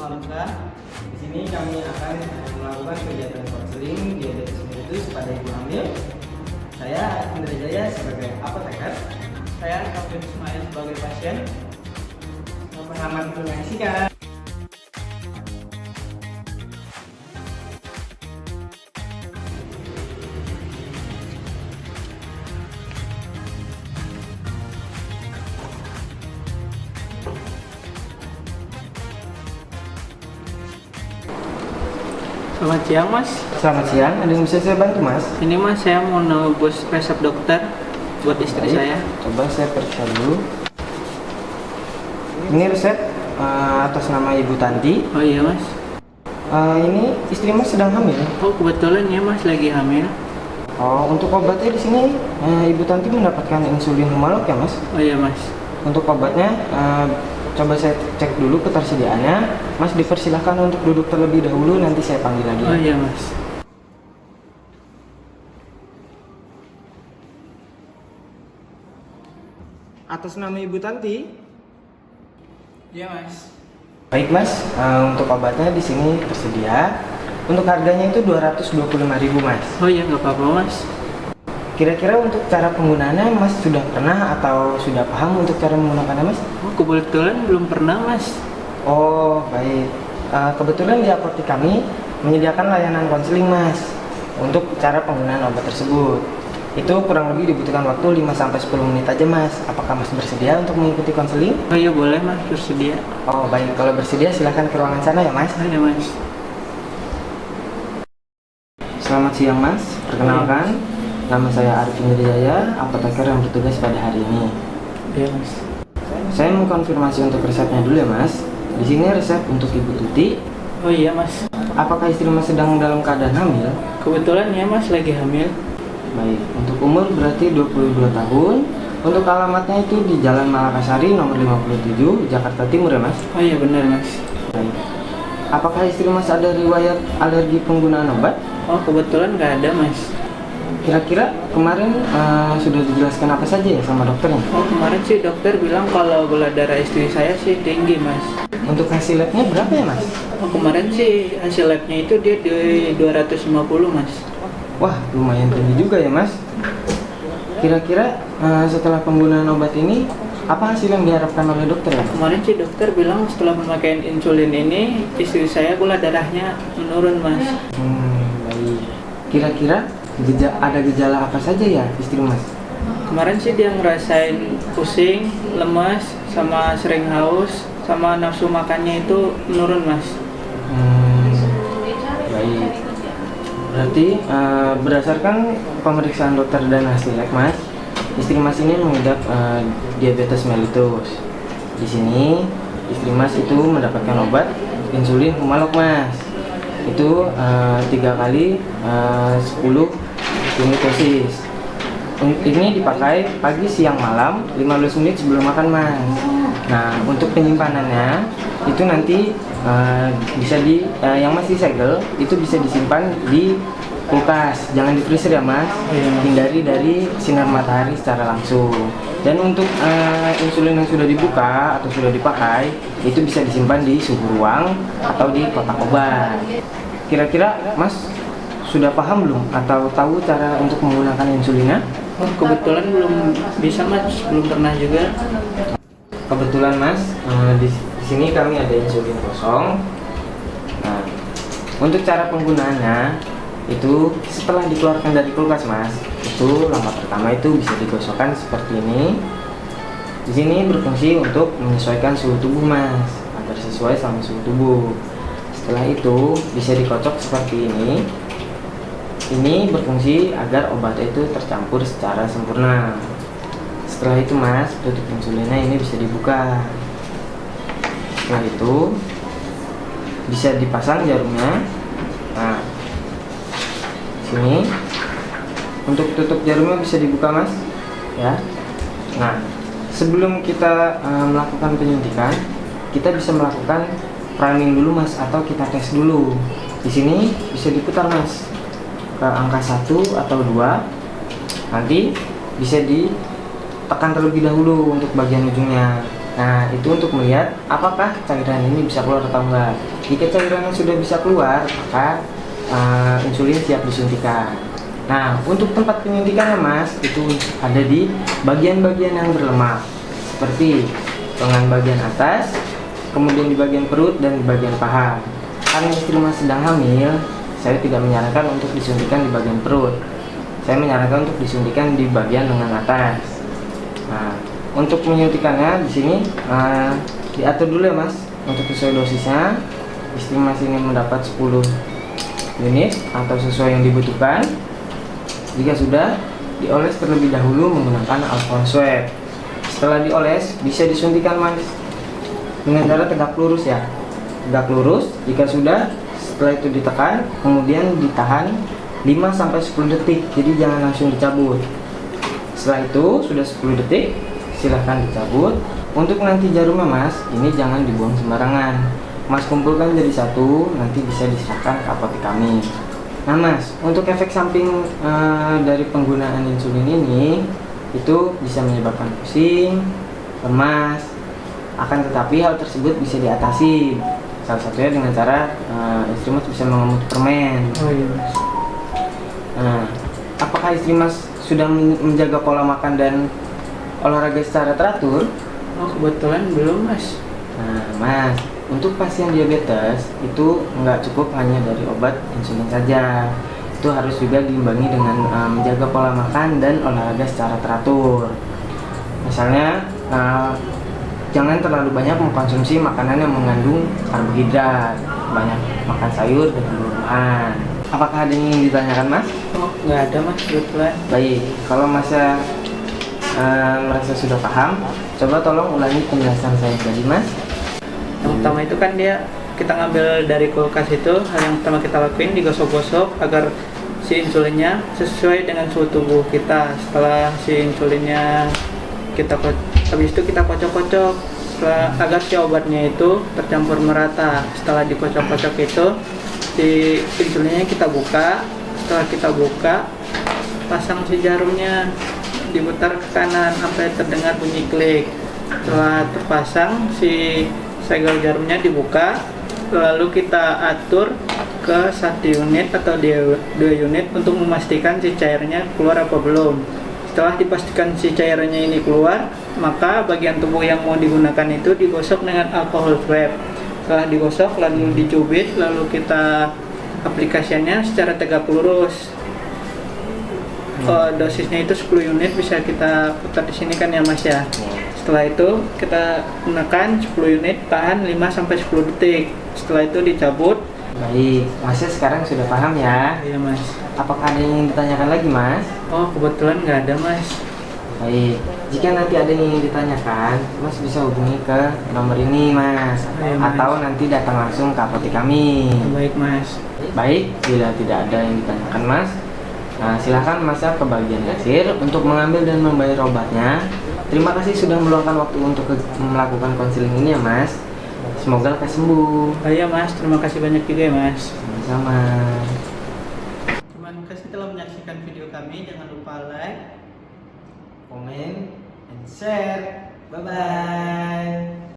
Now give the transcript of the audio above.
Pramuka. Di sini kami akan melakukan kegiatan konseling diabetes mellitus pada ibu hamil. Saya Indra Jaya sebagai apoteker. Saya Taufik Ismail sebagai pasien. Selamat menyaksikan. Selamat siang Mas. Selamat siang, ada yang bisa saya bantu Mas? Ini Mas, saya mau nebus resep dokter buat istri Baik, saya. coba saya periksa dulu. Ini resep atas nama Ibu Tanti. Oh iya Mas. Ini istri Mas sedang hamil. Oh kebetulan ya Mas lagi hamil. Oh, untuk obatnya di sini Ibu Tanti mendapatkan insulin Humalog ya Mas? Oh iya Mas. Untuk obatnya coba saya cek dulu ketersediaannya. Mas dipersilahkan untuk duduk terlebih dahulu, nanti saya panggil lagi. Oh iya Mas. Atas nama Ibu Tanti. Iya Mas. Baik Mas, untuk obatnya di sini tersedia. Untuk harganya itu 225.000 Mas. Oh iya nggak apa-apa Mas. Kira-kira untuk cara penggunaannya Mas sudah pernah atau sudah paham untuk cara menggunakannya Mas? Oh kebetulan belum pernah Mas. Oh baik, kebetulan di apotek kami menyediakan layanan konseling Mas untuk cara penggunaan obat tersebut. Itu kurang lebih dibutuhkan waktu 5-10 menit aja Mas. Apakah Mas bersedia untuk mengikuti konseling? Oh iya boleh Mas, bersedia. Oh baik, kalau bersedia silahkan ke ruangan sana ya Mas. Oh iya Mas. Selamat siang Mas, perkenalkan nama saya Arifin Wijaya, apoteker yang bertugas pada hari ini. Iya Mas. Saya mengkonfirmasi untuk resepnya dulu ya Mas. Di sini resep untuk Ibu Tuti. Oh iya Mas. Apakah istri Mas sedang dalam keadaan hamil? Kebetulan ya Mas lagi hamil. Baik, untuk umur berarti 22 tahun. Untuk alamatnya itu di Jalan Malakasari nomor 57, Jakarta Timur ya Mas? Oh iya benar Mas. Baik. Apakah istri Mas ada riwayat alergi penggunaan obat? Oh kebetulan nggak ada Mas. Kira-kira kemarin sudah dijelaskan apa saja ya sama dokternya? Oh kemarin sih dokter bilang kalau gula darah istri saya sih tinggi Mas. Untuk hasil labnya berapa ya Mas? Oh kemarin sih hasil labnya itu dia di 250 Mas. Wah, lumayan tinggi juga ya Mas. Kira-kira setelah penggunaan obat ini, apa hasil yang diharapkan oleh dokter ya? Kemarin sih dokter bilang setelah pemakaian insulin ini istri saya gula darahnya menurun Mas. Baik. Kira-kira ada gejala apa saja ya istri Mas? Kemarin sih dia ngerasain pusing, lemas, sama sering haus, sama nafsu makannya itu menurun Mas. Baik. Berarti berdasarkan pemeriksaan dokter dan hasil lab Mas, istri Mas ini mengidap diabetes mellitus. Di sini istri Mas itu mendapatkan obat insulin Humalog Mas. Itu 3 kali 10 unit dosis. Ini dipakai pagi, siang, malam 15 menit sebelum makan Mas. Nah untuk penyimpanannya itu nanti bisa yang masih segel itu bisa disimpan di kulkas, jangan di freezer ya Mas. Hindari dari sinar matahari secara langsung. Dan untuk insulin yang sudah dibuka atau sudah dipakai itu bisa disimpan di suhu ruang atau di kotak obat. Kira-kira Mas sudah paham belum atau tahu cara untuk menggunakan insulinnya? Oh kebetulan belum bisa Mas, belum pernah juga. Kebetulan Mas, di sini kami ada insulin kosong. Nah, untuk cara penggunaannya itu setelah dikeluarkan dari kulkas Mas, itu langkah pertama itu bisa digosokkan seperti ini. Di sini berfungsi untuk menyesuaikan suhu tubuh Mas, agar sesuai sama suhu tubuh. Setelah itu bisa dikocok seperti ini. Ini berfungsi agar obat itu tercampur secara sempurna. Setelah itu Mas, tutup insulinnya ini bisa dibuka. Setelah itu bisa dipasang jarumnya. Nah, sini untuk tutup jarumnya bisa dibuka Mas, ya. Nah, sebelum kita melakukan penyuntikan, kita bisa melakukan priming dulu Mas, atau kita tes dulu. Di sini bisa diputar Mas ke angka 1 atau 2. Nanti bisa ditekan terlebih dahulu untuk bagian ujungnya. Nah, itu untuk melihat apakah cairan ini bisa keluar atau enggak. Jika cairan yang sudah bisa keluar, maka insulin siap disuntikan. Nah, untuk tempat penyuntikannya Mas, itu ada di bagian-bagian yang berlemak, seperti lengan bagian atas, kemudian di bagian perut dan di bagian paha. Karena istri Mas sedang hamil, saya tidak menyarankan untuk disuntikan di bagian perut. Saya menyarankan untuk disuntikan di bagian lengan atas. Nah, untuk menyuntikannya di sini diatur dulu ya Mas, untuk sesuai dosisnya. Istri Mas ini mendapat 10 unit atau sesuai yang dibutuhkan. Jika sudah, dioles terlebih dahulu menggunakan alkohol swab. Setelah dioles, bisa disuntikan Mas dengan cara tegak lurus ya. Tegak lurus. Jika sudah, setelah itu ditekan, kemudian ditahan 5-10 detik. Jadi jangan langsung dicabut. Setelah itu sudah 10 detik, silahkan dicabut. Untuk nanti jarumnya Mas, ini jangan dibuang sembarangan. Mas kumpulkan jadi satu, nanti bisa diserahkan ke apotek kami. Nah Mas, untuk efek samping dari penggunaan insulin ini, itu bisa menyebabkan pusing, lemas. Akan tetapi hal tersebut bisa diatasi. Salah satunya dengan cara istri Mas bisa mengemut permen. Oh iya Mas. Nah, apakah istri Mas sudah menjaga pola makan dan olahraga secara teratur? Oh kebetulan belum Mas. Nah Mas, untuk pasien diabetes itu nggak cukup hanya dari obat insulin saja. Itu harus juga diimbangi dengan menjaga pola makan dan olahraga secara teratur. Misalnya jangan terlalu banyak mengkonsumsi makanan yang mengandung karbohidrat, banyak makan sayur dan buah-buahan. Apakah ada yang ingin ditanyakan Mas? Oh nggak ada Mas kebetulan. Baik, kalau Masnya merasa sudah paham, coba tolong ulangi penjelasan saya tadi Mas. Yang pertama itu kan kita ngambil dari kulkas itu, hal yang pertama kita lakuin digosok-gosok agar si insulinnya sesuai dengan suhu tubuh kita. Setelah si insulinnya habis itu kita kocok-kocok agar si obatnya itu tercampur merata. Setelah dikocok-kocok itu si insulinnya kita buka. Setelah kita buka, pasang si jarumnya, diputar ke kanan sampai terdengar bunyi klik. Setelah terpasang, si segel jarumnya dibuka, lalu kita atur ke 1 unit atau 2 unit untuk memastikan si cairnya keluar apa belum. Setelah dipastikan si cairannya ini keluar, maka bagian tubuh yang mau digunakan itu digosok dengan alkohol swab. Setelah digosok lalu dicubit, lalu kita aplikasiannya secara tegak lurus. Dosisnya itu 10 unit, bisa kita putar di sini kan ya Mas ya. Setelah itu kita gunakan 10 unit, tahan 5-10 detik. Setelah itu dicabut. Baik, Masnya sekarang sudah paham ya? Iya Mas. Apakah ada yang ingin ditanyakan lagi Mas? Oh kebetulan nggak ada Mas. Baik, jika nanti ada yang ingin ditanyakan, Mas bisa hubungi ke nomor ini Mas, Ayo, Mas. atau nanti datang langsung ke apotek kami. Baik Mas. Baik, bila tidak ada yang ditanyakan Mas, silahkan Masnya ke bagian kasir untuk mengambil dan membayar obatnya. Terima kasih sudah meluangkan waktu untuk melakukan konseling ini ya Mas. Semoga lekas sembuh. Oh iya Mas, terima kasih banyak juga ya Mas. Sama-sama. Terima kasih telah menyaksikan video kami. Jangan lupa like, Komen, and share. Bye-bye.